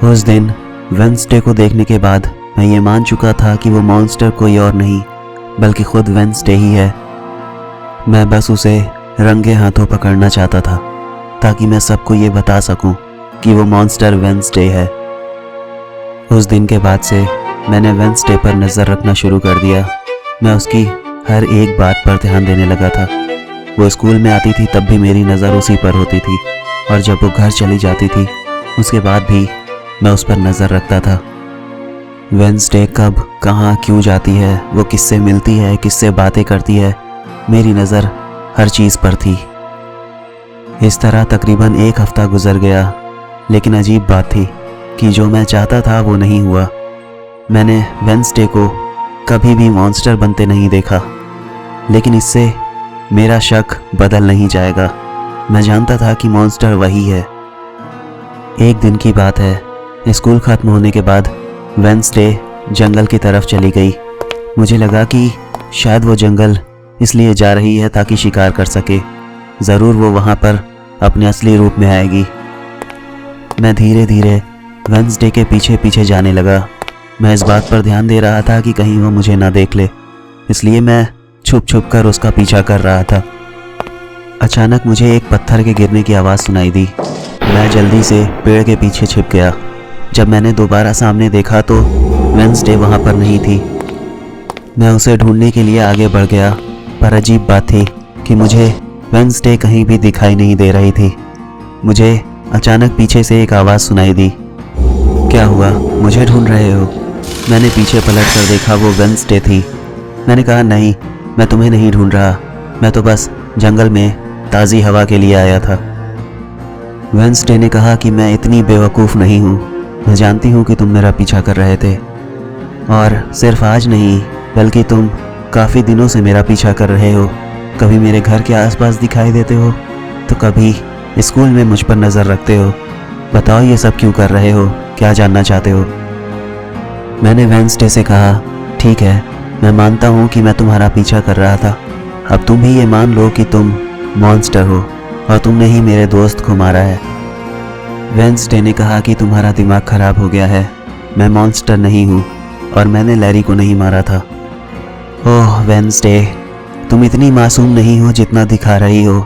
उस दिन वेंसडे को देखने के बाद मैं ये मान चुका था कि वो मॉन्स्टर कोई और नहीं बल्कि खुद वेंसडे ही है। मैं बस उसे रंगे हाथों पकड़ना चाहता था ताकि मैं सबको ये बता सकूं कि वो मॉन्स्टर वेंसडे है। उस दिन के बाद से मैंने वेंसडे पर नज़र रखना शुरू कर दिया। मैं उसकी हर एक बात पर ध्यान देने लगा था। वो स्कूल में आती थी तब भी मेरी नज़र उसी पर होती थी, और जब वो घर चली जाती थी उसके बाद भी मैं उस पर नज़र रखता था। वेंसडे कब कहाँ क्यों जाती है, वो किससे मिलती है, किससे बातें करती है, मेरी नज़र हर चीज़ पर थी। इस तरह तकरीबन एक हफ़्ता गुजर गया, लेकिन अजीब बात थी कि जो मैं चाहता था वो नहीं हुआ। मैंने वेंसडे को कभी भी मॉन्स्टर बनते नहीं देखा, लेकिन इससे मेरा शक बदल नहीं जाएगा। मैं जानता था कि मॉन्स्टर वही है। एक दिन की बात है, स्कूल ख़त्म होने के बाद वेंसडे जंगल की तरफ चली गई। मुझे लगा कि शायद वो जंगल इसलिए जा रही है ताकि शिकार कर सके। ज़रूर वो वहाँ पर अपने असली रूप में आएगी। मैं धीरे धीरे वेंसडे के पीछे पीछे जाने लगा। मैं इस बात पर ध्यान दे रहा था कि कहीं वो मुझे ना देख ले, इसलिए मैं छुप छुप कर उसका पीछा कर रहा था। अचानक मुझे एक पत्थर के गिरने की आवाज़ सुनाई दी। मैं जल्दी से पेड़ के पीछे छिप गया। जब मैंने दोबारा सामने देखा तो वेंसडे वहाँ पर नहीं थी। मैं उसे ढूंढने के लिए आगे बढ़ गया, पर अजीब बात थी कि मुझे वेंसडे कहीं भी दिखाई नहीं दे रही थी। मुझे अचानक पीछे से एक आवाज़ सुनाई दी। क्या हुआ, मुझे ढूंढ रहे हो? मैंने पीछे पलट कर देखा, वो वेंसडे थी। मैंने कहा, नहीं, मैं तुम्हें नहीं ढूंढ रहा, मैं तो बस जंगल में ताज़ी हवा के लिए आया था। वेंसडे ने कहा कि मैं इतनी बेवकूफ़ नहीं हूँ। मैं जानती हूँ कि तुम मेरा पीछा कर रहे थे, और सिर्फ आज नहीं बल्कि तुम काफ़ी दिनों से मेरा पीछा कर रहे हो। कभी मेरे घर के आसपास दिखाई देते हो तो कभी स्कूल में मुझ पर नज़र रखते हो। बताओ ये सब क्यों कर रहे हो, क्या जानना चाहते हो? मैंने वेंसडे से कहा, ठीक है, मैं मानता हूँ कि मैं तुम्हारा पीछा कर रहा था। अब तुम भी ये मान लो कि तुम मॉन्स्टर हो और तुमने ही मेरे दोस्त को मारा है। वेंसडे ने कहा कि तुम्हारा दिमाग खराब हो गया है। मैं मॉन्स्टर नहीं हूँ और मैंने लैरी को नहीं मारा था। ओह वेंसडे, तुम इतनी मासूम नहीं हो जितना दिखा रही हो।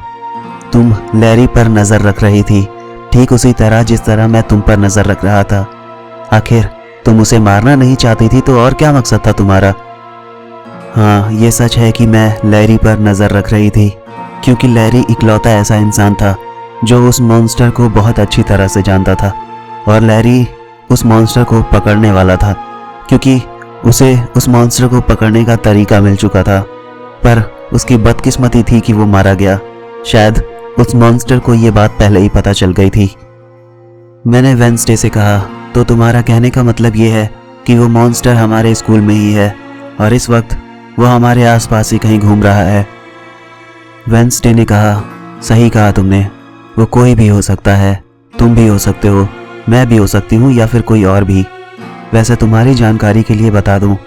तुम लैरी पर नज़र रख रही थी, ठीक उसी तरह जिस तरह मैं तुम पर नज़र रख रहा था। आखिर तुम उसे मारना नहीं चाहती थी तो और क्या मकसद था तुम्हारा? हाँ, ये सच है कि मैं लैरी पर नज़र रख रही थी, क्योंकि लैरी इकलौता ऐसा इंसान था जो उस मॉन्स्टर को बहुत अच्छी तरह से जानता था, और लैरी उस मॉन्स्टर को पकड़ने वाला था, क्योंकि उसे उस मॉन्स्टर को पकड़ने का तरीका मिल चुका था। पर उसकी बदकिस्मती थी कि वो मारा गया। शायद उस मॉन्स्टर को ये बात पहले ही पता चल गई थी। मैंने वेंसडे से कहा, तो तुम्हारा कहने का मतलब ये है कि वो मॉन्स्टर हमारे स्कूल में ही है और इस वक्त वो हमारे आसपास ही कहीं घूम रहा है। वेंसडे ने कहा, सही कहा तुमने, वो कोई भी हो सकता है। तुम भी हो सकते हो, मैं भी हो सकती हूँ, या फिर कोई और भी। वैसे तुम्हारी जानकारी के लिए बता दूँ,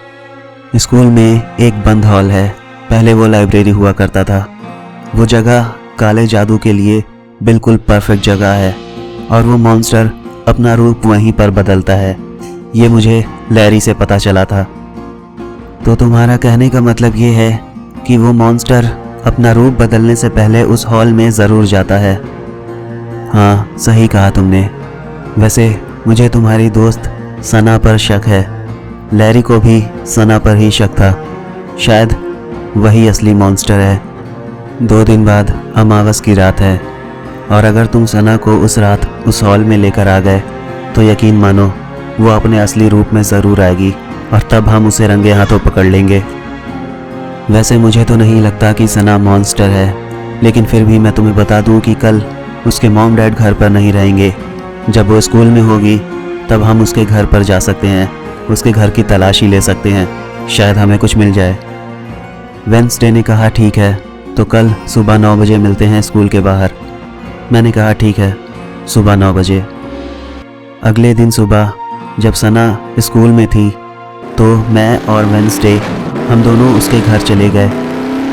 स्कूल में एक बंद हॉल है। पहले वो लाइब्रेरी हुआ करता था। वो जगह काले जादू के लिए बिल्कुल परफेक्ट जगह है, और वो मॉन्स्टर अपना रूप वहीं पर बदलता है। ये मुझे लैरी से पता चला था। तो तुम्हारा कहने का मतलब ये है कि वो मॉन्स्टर अपना रूप बदलने से पहले उस हॉल में ज़रूर जाता है। हाँ, सही कहा तुमने। वैसे मुझे तुम्हारी दोस्त सना पर शक है। लैरी को भी सना पर ही शक था। शायद वही असली मॉन्स्टर है। 2 दिन बाद अमावस की रात है, और अगर तुम सना को उस रात उस हॉल में लेकर आ गए तो यकीन मानो वो अपने असली रूप में ज़रूर आएगी, और तब हम उसे रंगे हाथों पकड़ लेंगे। वैसे मुझे तो नहीं लगता कि सना मॉन्स्टर है, लेकिन फिर भी मैं तुम्हें बता दूं कि कल उसके मॉम डैड घर पर नहीं रहेंगे। जब वो स्कूल में होगी तब हम उसके घर पर जा सकते हैं, उसके घर की तलाशी ले सकते हैं, शायद हमें कुछ मिल जाए। वेंसडे ने कहा, ठीक है, तो कल सुबह 9 बजे मिलते हैं स्कूल के बाहर। मैंने कहा, ठीक है, सुबह 9 बजे। अगले दिन सुबह जब सना स्कूल में थी तो मैं और वेंसडे हम दोनों उसके घर चले गए।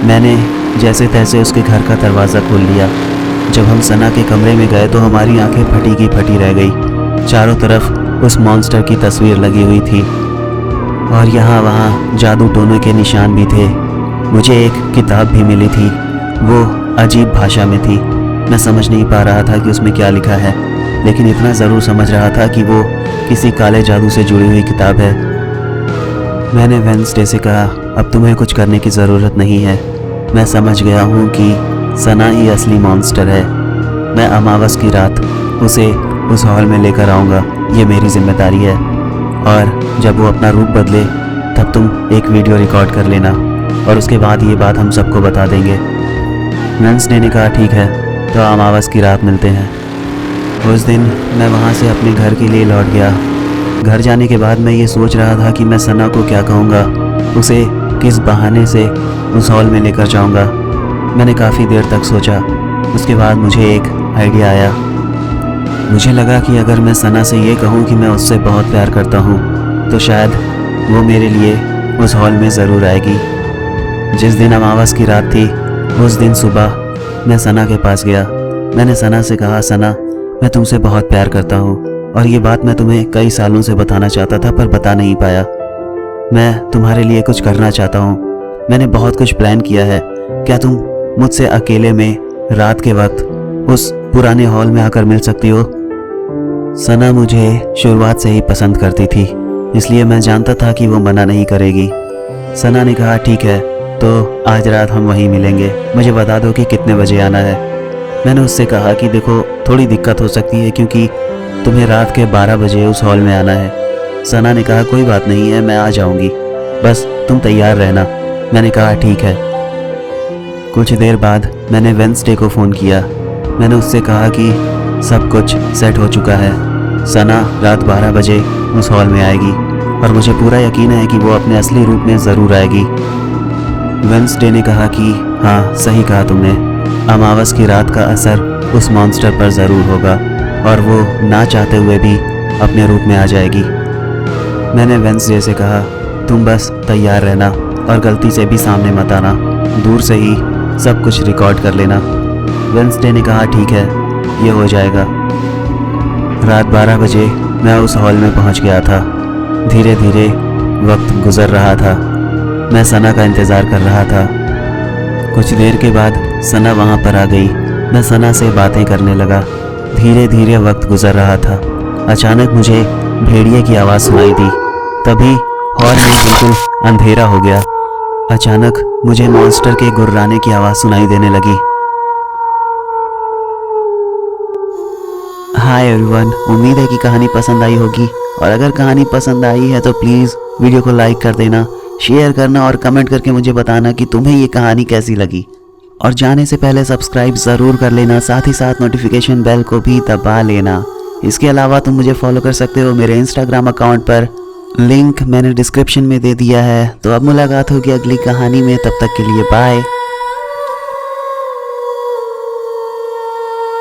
मैंने जैसे तैसे उसके घर का दरवाज़ा खोल लिया। जब हम सना के कमरे में गए तो हमारी आंखें फटी की फटी रह गई। चारों तरफ उस मॉन्स्टर की तस्वीर लगी हुई थी और यहाँ वहाँ जादू टोने के निशान भी थे। मुझे एक किताब भी मिली थी, वो अजीब भाषा में थी। मैं समझ नहीं पा रहा था कि उसमें क्या लिखा है, लेकिन इतना ज़रूर समझ रहा था कि वो किसी काले जादू से जुड़ी हुई किताब है। मैंने वेंसडे से कहा, अब तुम्हें कुछ करने की ज़रूरत नहीं है। मैं समझ गया हूँ कि सना ही असली मॉन्स्टर है। मैं अमावस की रात उसे उस हॉल में लेकर आऊँगा, ये मेरी जिम्मेदारी है। और जब वो अपना रूप बदले तब तुम एक वीडियो रिकॉर्ड कर लेना और उसके बाद ये बात हम सबको बता देंगे। वेंसडे ने कहा ठीक है, तो अमावस की रात मिलते हैं। उस दिन मैं वहाँ से अपने घर के लिए लौट गया। घर जाने के बाद मैं ये सोच रहा था कि मैं सना को क्या कहूँगा, उसे किस बहाने से उस हॉल में लेकर जाऊँगा। मैंने काफ़ी देर तक सोचा, उसके बाद मुझे एक आइडिया आया। मुझे लगा कि अगर मैं सना से ये कहूँ कि मैं उससे बहुत प्यार करता हूँ तो शायद वो मेरे लिए उस हॉल में ज़रूर आएगी। जिस दिन अमावस की रात थी उस दिन सुबह मैं सना के पास गया। मैंने सना से कहा, सना मैं तुमसे बहुत प्यार करता हूँ और ये बात मैं तुम्हें कई सालों से बताना चाहता था पर बता नहीं पाया। मैं तुम्हारे लिए कुछ करना चाहता हूँ। मैंने बहुत कुछ प्लान किया है। क्या तुम मुझसे अकेले में रात के वक्त उस पुराने हॉल में आकर मिल सकती हो? सना मुझे शुरुआत से ही पसंद करती थी, इसलिए मैं जानता था कि वो मना नहीं करेगी। सना ने कहा ठीक है, तो आज रात हम वहीं मिलेंगे। मुझे बता दो कि कितने बजे आना है। मैंने उससे कहा कि देखो थोड़ी दिक्कत हो सकती है क्योंकि तुम्हें रात के 12 बजे उस हॉल में आना है। सना ने कहा कोई बात नहीं है, मैं आ जाऊंगी, बस तुम तैयार रहना। मैंने कहा ठीक है। कुछ देर बाद मैंने वेंसडे को फ़ोन किया। मैंने उससे कहा कि सब कुछ सेट हो चुका है। सना रात 12 बजे उस हॉल में आएगी और मुझे पूरा यकीन है कि वो अपने असली रूप में ज़रूर आएगी। वेंसडे ने कहा कि हाँ सही कहा तुमने, अमावस की रात का असर उस मॉन्स्टर पर ज़रूर होगा और वो ना चाहते हुए भी अपने रूप में आ जाएगी। मैंने वेंसडे से कहा तुम बस तैयार रहना और गलती से भी सामने मत आना, दूर से ही सब कुछ रिकॉर्ड कर लेना। वेंसडे ने कहा ठीक है, ये हो जाएगा। रात 12 बजे मैं उस हॉल में पहुंच गया था। धीरे धीरे वक्त गुजर रहा था। मैं सना का इंतज़ार कर रहा था। कुछ देर के बाद सना वहाँ पर आ गई। मैं सना से बातें करने लगा। धीरे धीरे वक्त गुजर रहा था। अचानक मुझे भेड़िए की आवाज़ सुनाई दी। तभी हॉल में बिल्कुल अंधेरा हो गया। अचानक मुझे मॉन्स्टर के गुर्राने की आवाज़ सुनाई देने लगी। हाय एवरीवन, उम्मीद है कि कहानी पसंद आई होगी और अगर कहानी पसंद आई है तो प्लीज़ वीडियो को लाइक कर देना, शेयर करना और कमेंट करके मुझे बताना कि तुम्हें ये कहानी कैसी लगी। और जाने से पहले सब्सक्राइब ज़रूर कर लेना, साथ ही साथ नोटिफिकेशन बेल को भी दबा लेना। इसके अलावा तुम मुझे फॉलो कर सकते हो मेरे इंस्टाग्राम अकाउंट पर, लिंक मैंने डिस्क्रिप्शन में दे दिया है। तो अब मुलाकात होगी अगली कहानी में, तब तक के लिए बाय।